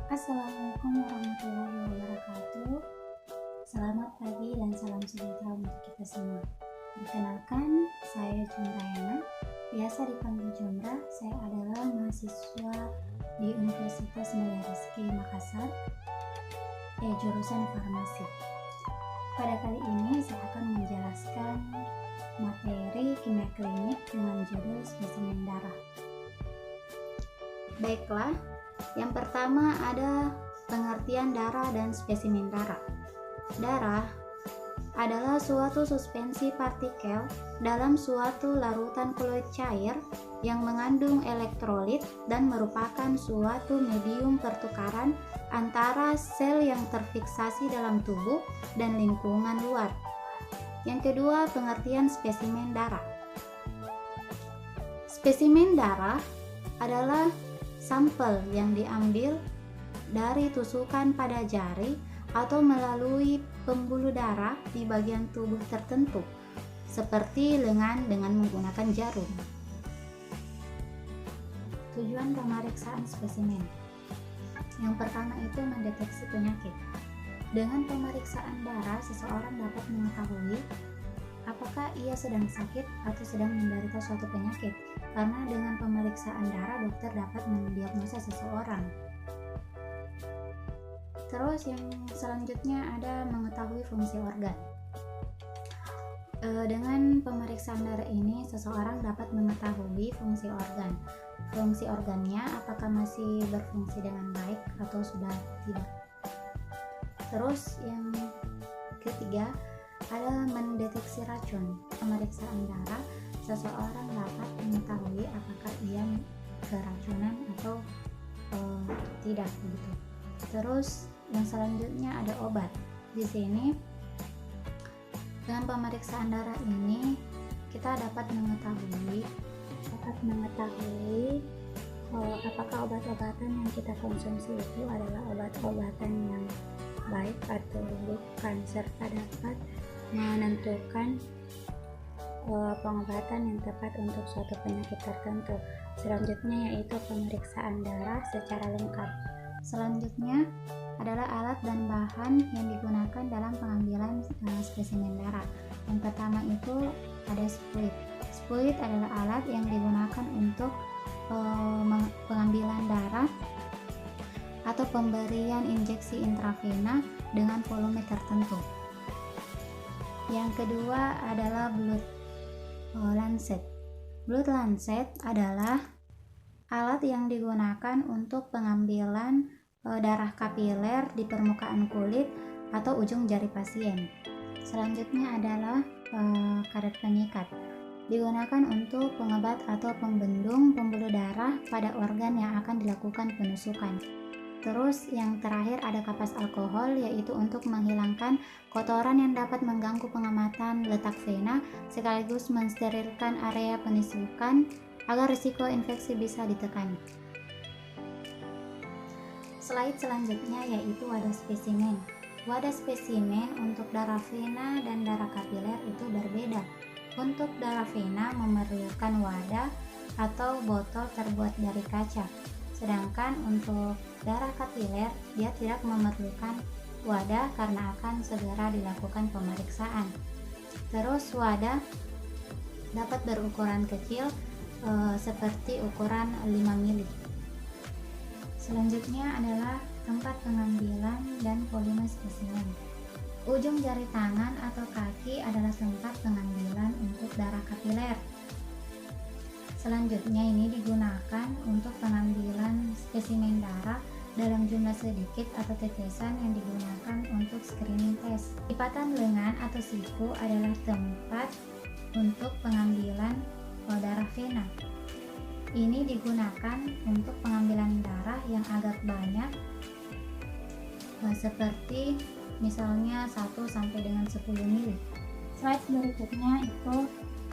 Assalamualaikum warahmatullahi wabarakatuh. Selamat pagi dan salam sejahtera untuk kita semua. Perkenalkan, saya Jumrayana. Biasa dipanggil Jumra. Saya adalah mahasiswa di Universitas Mulia Rizky Makassar, jurusan farmasi. Pada kali ini saya akan menjelaskan materi kimia klinik dengan judul spesimen darah. Baiklah, yang pertama ada pengertian darah dan spesimen darah. Darah adalah suatu suspensi partikel dalam suatu larutan fluid cair yang mengandung elektrolit dan merupakan suatu medium pertukaran antara sel yang terfiksasi dalam tubuh dan lingkungan luar. Yang kedua, pengertian spesimen darah. Spesimen darah adalah sampel yang diambil dari tusukan pada jari atau melalui pembuluh darah di bagian tubuh tertentu, seperti lengan dengan menggunakan jarum. Tujuan pemeriksaan spesimen. Yang pertama itu mendeteksi penyakit. Dengan pemeriksaan darah, seseorang dapat mengetahui apakah ia sedang sakit atau sedang menderita suatu penyakit. Karena dengan pemeriksaan darah, dokter dapat mendiagnosa seseorang. Terus yang selanjutnya ada mengetahui fungsi organ. Dengan pemeriksaan darah ini, seseorang dapat mengetahui fungsi organ. Fungsi organnya apakah masih berfungsi dengan baik atau sudah tidak. Terus yang ketiga ada mendeteksi racun. Pemeriksaan darah, seseorang dapat mengetahui apakah ia keracunan atau tidak begitu. Terus yang selanjutnya ada obat. Di sini dengan pemeriksaan darah ini kita dapat mengetahui apakah obat-obatan yang kita konsumsi itu adalah obat-obatan yang baik atau bukan, serta dapat menentukan pengobatan yang tepat untuk suatu penyakit tertentu. Selanjutnya yaitu pemeriksaan darah secara lengkap. Selanjutnya adalah alat dan bahan yang digunakan dalam pengambilan spesimen darah. Yang pertama itu ada spuit. Spuit adalah alat yang digunakan untuk pengambilan darah atau pemberian injeksi intravena dengan volume tertentu. Yang kedua adalah blood lancet. Blood lancet adalah alat yang digunakan untuk pengambilan darah kapiler di permukaan kulit atau ujung jari pasien. Selanjutnya adalah karet pengikat. Digunakan untuk pengebat atau pembendung pembuluh darah pada organ yang akan dilakukan penusukan. Terus yang terakhir ada kapas alkohol, yaitu untuk menghilangkan kotoran yang dapat mengganggu pengamatan letak vena sekaligus mensterilkan area penusukan agar risiko infeksi bisa ditekan. Slide selanjutnya yaitu wadah spesimen. Wadah spesimen untuk darah vena dan darah kapiler itu berbeda. Untuk darah vena memerlukan wadah atau botol terbuat dari kaca. Sedangkan untuk darah kapiler dia tidak memerlukan wadah karena akan segera dilakukan pemeriksaan. Terus wadah dapat berukuran kecil seperti ukuran 5 mili. Selanjutnya adalah tempat pengambilan dan volume spesimen. Ujung jari tangan atau kaki adalah tempat pengambilan untuk darah kapiler. Selanjutnya ini digunakan untuk pengambilan spesimen darah dalam jumlah sedikit atau tetesan yang digunakan untuk screening test. Lipatan lengan atau siku adalah tempat untuk pengambilan darah vena. Ini digunakan untuk pengambilan darah yang agak banyak, seperti misalnya 1 sampai dengan 10 mili. Slide berikutnya itu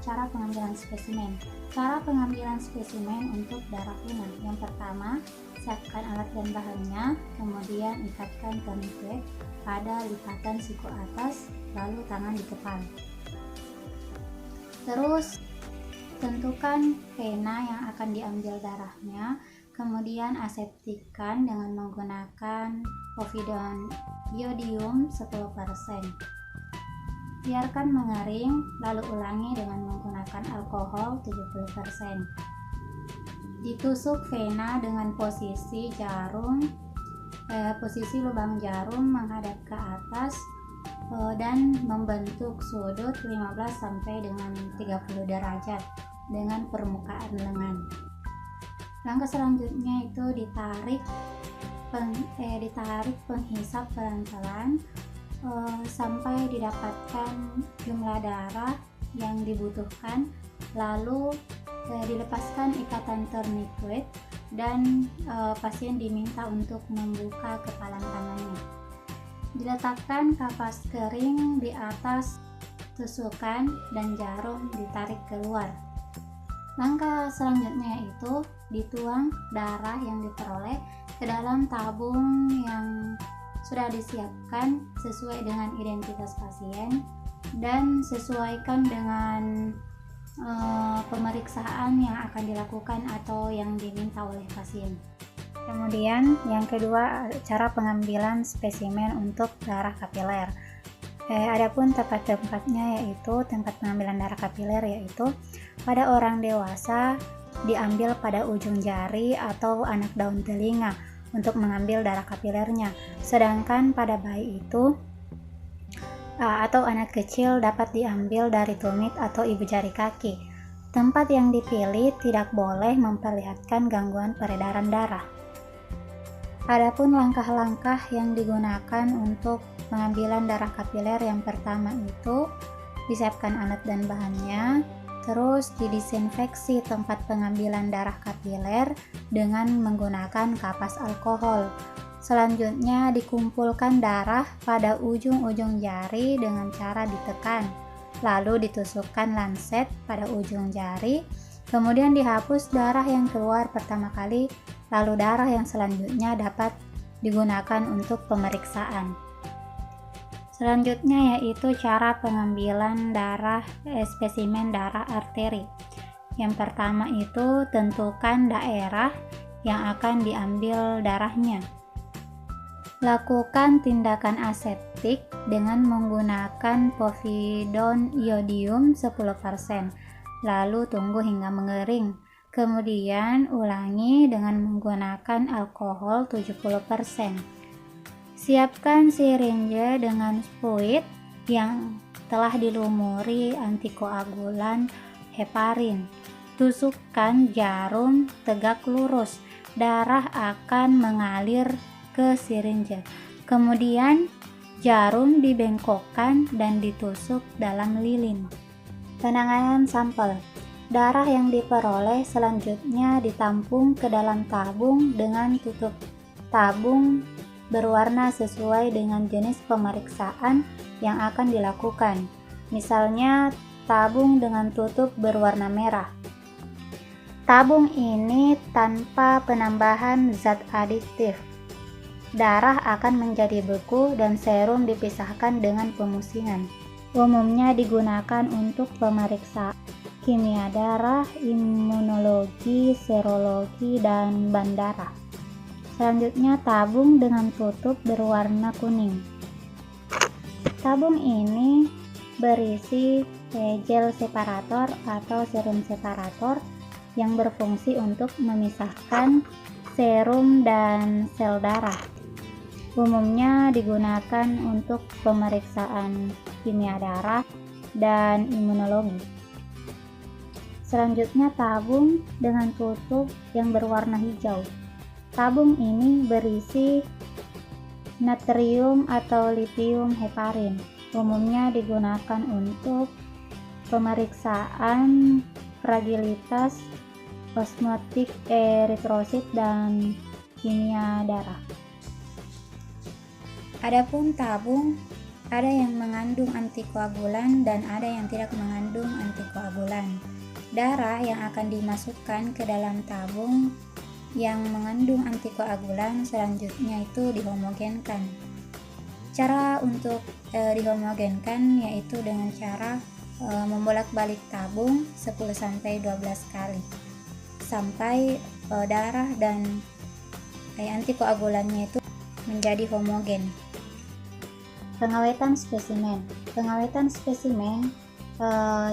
cara pengambilan spesimen. Cara pengambilan spesimen untuk darah vena. Yang pertama, siapkan alat dan bahannya, kemudian ikatkan tourniquet pada lipatan siku atas, lalu tangan dikepal. Terus tentukan vena yang akan diambil darahnya, Kemudian aseptikan dengan menggunakan povidone iodium 10%. Biarkan mengering, lalu ulangi dengan menggunakan alkohol 70%. Ditusuk vena dengan posisi lubang jarum menghadap ke atas dan membentuk sudut 15 sampai dengan 30 derajat dengan permukaan lengan. Langkah selanjutnya itu ditarik penghisap pelan-pelan sampai didapatkan jumlah darah yang dibutuhkan, lalu dilepaskan ikatan tourniquet dan pasien diminta untuk membuka kepalan tangannya. Diletakkan kapas kering di atas tusukan dan jarum ditarik keluar. Langkah selanjutnya yaitu dituang darah yang diperoleh ke dalam tabung yang sudah disiapkan sesuai dengan identitas pasien dan sesuaikan dengan pemeriksaan yang akan dilakukan atau yang diminta oleh pasien. Kemudian yang kedua, cara pengambilan spesimen untuk darah kapiler. Adapun tempat-tempatnya yaitu tempat pengambilan darah kapiler yaitu pada orang dewasa diambil pada ujung jari atau anak daun telinga untuk mengambil darah kapilernya, sedangkan pada bayi itu atau anak kecil dapat diambil dari tumit atau ibu jari kaki. Tempat yang dipilih tidak boleh memperlihatkan gangguan peredaran darah. Adapun langkah-langkah yang digunakan untuk pengambilan darah kapiler, yang pertama itu disiapkan alat dan bahannya, terus didisinfeksi tempat pengambilan darah kapiler dengan menggunakan kapas alkohol. Selanjutnya dikumpulkan darah pada ujung-ujung jari dengan cara ditekan, lalu ditusukkan lanset pada ujung jari, kemudian dihapus darah yang keluar pertama kali, lalu darah yang selanjutnya dapat digunakan untuk pemeriksaan. Selanjutnya yaitu cara pengambilan darah spesimen darah arteri. Yang pertama itu tentukan daerah yang akan diambil darahnya. Lakukan tindakan aseptik dengan menggunakan povidone iodium 10%, lalu tunggu hingga mengering. Kemudian ulangi dengan menggunakan alkohol 70%. Siapkan sirinje dengan fluid yang telah dilumuri antikoagulan heparin. Tusukkan jarum tegak lurus. Darah akan mengalir ke sirinje. Kemudian jarum dibengkokkan dan ditusuk dalam lilin. Penanganan sampel. Darah yang diperoleh selanjutnya ditampung ke dalam tabung dengan tutup tabung berwarna sesuai dengan jenis pemeriksaan yang akan dilakukan. Misalnya tabung dengan tutup berwarna merah. Tabung ini tanpa penambahan zat adiktif. Darah akan menjadi beku dan serum dipisahkan dengan pemusingan. Umumnya digunakan untuk pemeriksaan kimia darah, imunologi, serologi, dan bank darah. Selanjutnya tabung dengan tutup berwarna kuning. Tabung ini berisi gel separator atau serum separator yang berfungsi untuk memisahkan serum dan sel darah. Umumnya digunakan untuk pemeriksaan kimia darah dan imunologi. Selanjutnya tabung dengan tutup yang berwarna hijau. Tabung ini berisi natrium atau lithium heparin. Umumnya digunakan untuk pemeriksaan fragilitas, osmotik eritrosit, dan kimia darah. Adapun tabung, ada yang mengandung antikoagulan dan ada yang tidak mengandung antikoagulan. Darah yang akan dimasukkan ke dalam tabung yang mengandung antikoagulan selanjutnya itu dihomogenkan. Cara untuk dihomogenkan yaitu dengan cara membolak-balik tabung 10-12 kali sampai darah dan antikoagulannya itu menjadi homogen. Pengawetan spesimen. Pengawetan spesimen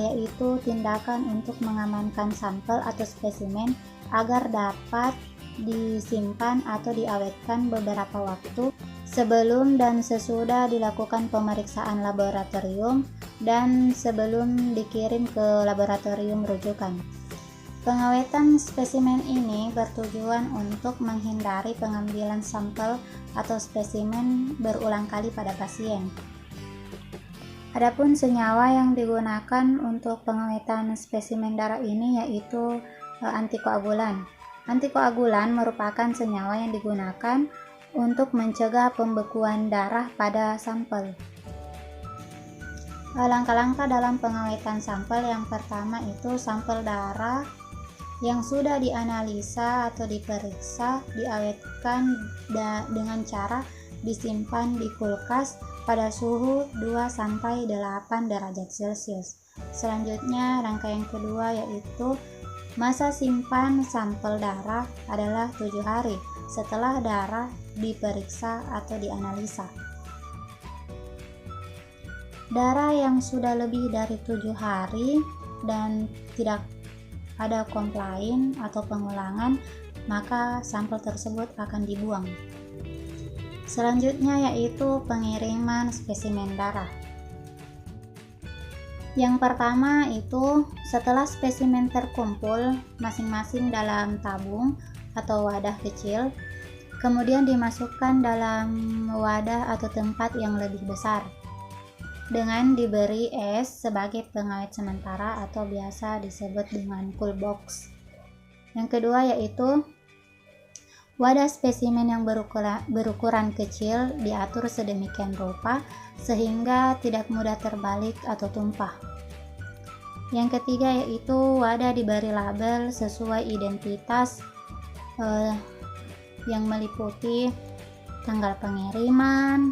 yaitu tindakan untuk mengamankan sampel atau spesimen agar dapat disimpan atau diawetkan beberapa waktu sebelum dan sesudah dilakukan pemeriksaan laboratorium dan sebelum dikirim ke laboratorium rujukan. Pengawetan spesimen ini bertujuan untuk menghindari pengambilan sampel atau spesimen berulang kali pada pasien. Adapun senyawa yang digunakan untuk pengawetan spesimen darah ini yaitu antikoagulan. Antikoagulan merupakan senyawa yang digunakan untuk mencegah pembekuan darah pada sampel. Langkah-langkah dalam pengawetan sampel yang pertama itu sampel darah yang sudah dianalisa atau diperiksa diawetkan dengan cara disimpan di kulkas pada suhu 2-8 derajat Celcius. Selanjutnya, rangkaian kedua yaitu masa simpan sampel darah adalah 7 hari setelah darah diperiksa atau dianalisa. Darah yang sudah lebih dari 7 hari dan tidak ada komplain atau pengulangan, maka sampel tersebut akan dibuang. Selanjutnya yaitu pengiriman spesimen darah. Yang pertama itu setelah spesimen terkumpul masing-masing dalam tabung atau wadah kecil, kemudian dimasukkan dalam wadah atau tempat yang lebih besar dengan diberi es sebagai pengawet sementara atau biasa disebut dengan cool box. Yang kedua yaitu wadah spesimen yang berukuran kecil diatur sedemikian rupa sehingga tidak mudah terbalik atau tumpah. Yang ketiga yaitu wadah diberi label sesuai identitas yang meliputi tanggal pengiriman,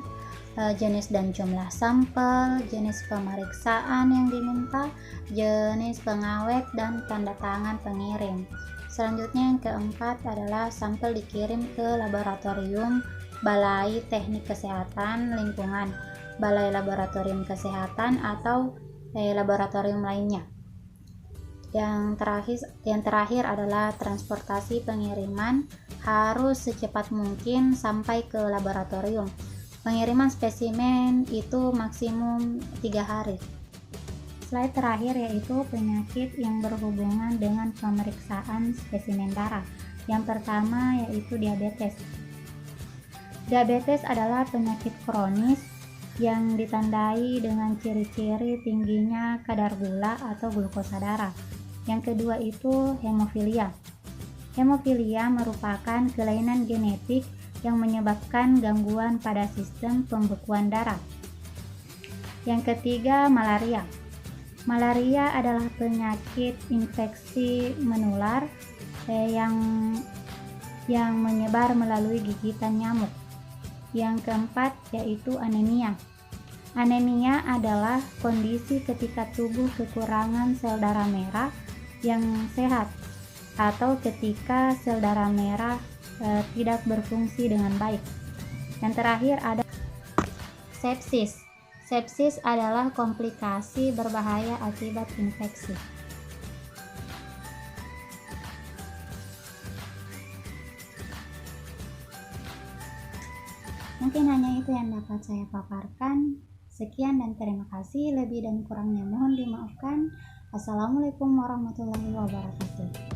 jenis dan jumlah sampel, jenis pemeriksaan yang diminta, jenis pengawet, dan tanda tangan pengirim. Selanjutnya yang keempat adalah sampel dikirim ke laboratorium Balai Teknik Kesehatan Lingkungan, Balai Laboratorium Kesehatan atau laboratorium lainnya. Yang terakhir adalah transportasi pengiriman harus secepat mungkin sampai ke laboratorium. Pengiriman spesimen itu maksimum 3 hari. Slide terakhir yaitu penyakit yang berhubungan dengan pemeriksaan spesimen darah. Yang pertama yaitu diabetes. Diabetes adalah penyakit kronis yang ditandai dengan ciri-ciri tingginya kadar gula atau glukosa darah. Yang kedua itu hemofilia. Hemofilia merupakan kelainan genetik yang menyebabkan gangguan pada sistem pembekuan darah. Yang ketiga, malaria. Malaria adalah penyakit infeksi menular yang menyebar melalui gigitan nyamuk. Yang keempat yaitu anemia. Anemia adalah kondisi ketika tubuh kekurangan sel darah merah yang sehat atau ketika sel darah merah tidak berfungsi dengan baik. Yang terakhir ada sepsis. Sepsis adalah komplikasi berbahaya akibat infeksi. Mungkin hanya itu yang dapat saya paparkan. Sekian dan terima kasih. Lebih dan kurangnya mohon dimaafkan. Assalamualaikum warahmatullahi wabarakatuh.